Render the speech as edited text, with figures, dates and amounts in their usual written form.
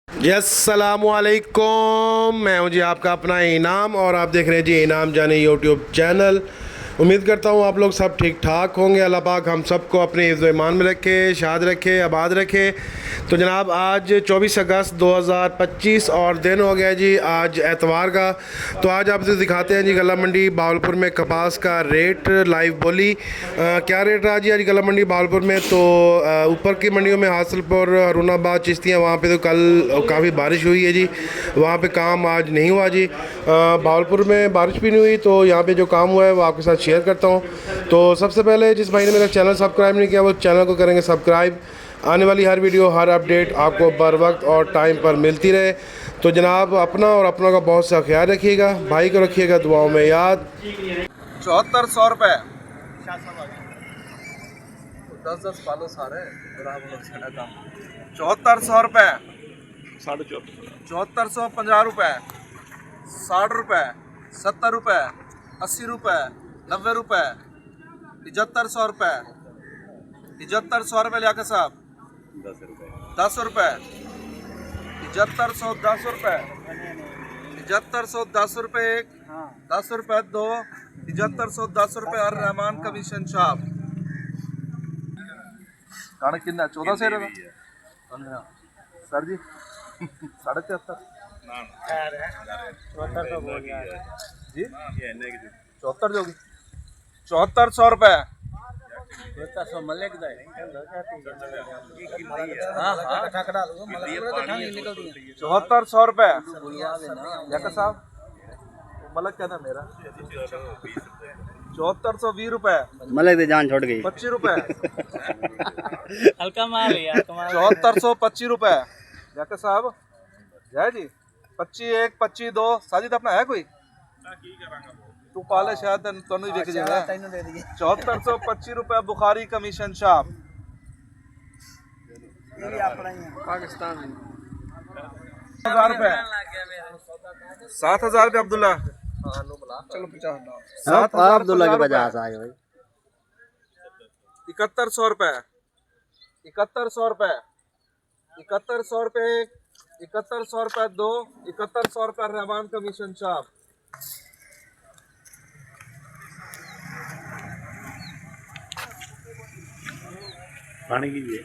अस्सलामुअलैकुम, मैं हूं जी आपका अपना इनाम और आप देख रहे हैं जी इनाम जानी यूट्यूब चैनल। उम्मीद करता हूं आप लोग सब ठीक ठाक होंगे। अल्लाह पाक हम सबको अपने इज़्ज़ो-ईमान में रखे, शाद रखे, आबाद रखे। तो जनाब आज 24 अगस्त 2025 और दिन हो गया जी आज एतवार का। तो आज आपसे दिखाते हैं जी गला मंडी बावलपुर में कपास का रेट लाइव बोली। क्या रेट रहा जी आज गला मंडी बावलपुर में। तो ऊपर की मंडियों में हासिलपुर, हरुणाबाद, चिश्तियाँ, वहाँ पे तो कल काफ़ी बारिश हुई है जी, वहाँ पे काम आज नहीं हुआ जी। बावलपुर में बारिश भी नहीं हुई, तो यहाँ पे जो काम हुआ है वो आपके साथ शेयर करता हूँ। तो सबसे पहले जिस भाई ने मेरा चैनल सब्सक्राइब नहीं किया वो चैनल को करेंगे सब्सक्राइब। आने वाली हर वीडियो, हर अपडेट आपको बर वक्त और टाइम पर मिलती रहे। तो जनाब अपना और अपनों का बहुत सा ख्याल रखिएगा, भाई को रखिएगा दुआओं में याद। 7400 रुपये 10-10 पालो सारे 7400 रुपये 7450 रुपये 60 रुपये 70 रुपये 80 रुपये 90 रुपये 7500 रुपये 7500 रुपये लिया साहब 10 रुपये 7510 रुपये 7510 रुपये 10 रुपये 2 7510 रुपये और रहमान कमीशन शॉप गाना कितना 14 से रहा 15 सर जी 73.5 जी 74 जोगी 7400 रुपये 7400 रुपये साहब मलक क्या था मेरा 7420 रुपये मलक दे जान छोड़ गई 25 रुपये हल्का माल है यार, 7425 रुपये जाके साहब जय जी 25 1 25 2 साजिद अपना है कोई तू पाले शायद तनु देख जाएगा 7425 रुपये बुखारी कमीशन शॉप पाकिस्तान 1000 रुपये 7000 रुपये अब्दुल्ला चलो 50 अब्दुल्ला के बजाज आए भाई 7100 रुपये 7100 रुपये 7100 रुपये 7100 रुपये 2 7100 रुपये रहमान कमीशन शॉप पानी कीजिए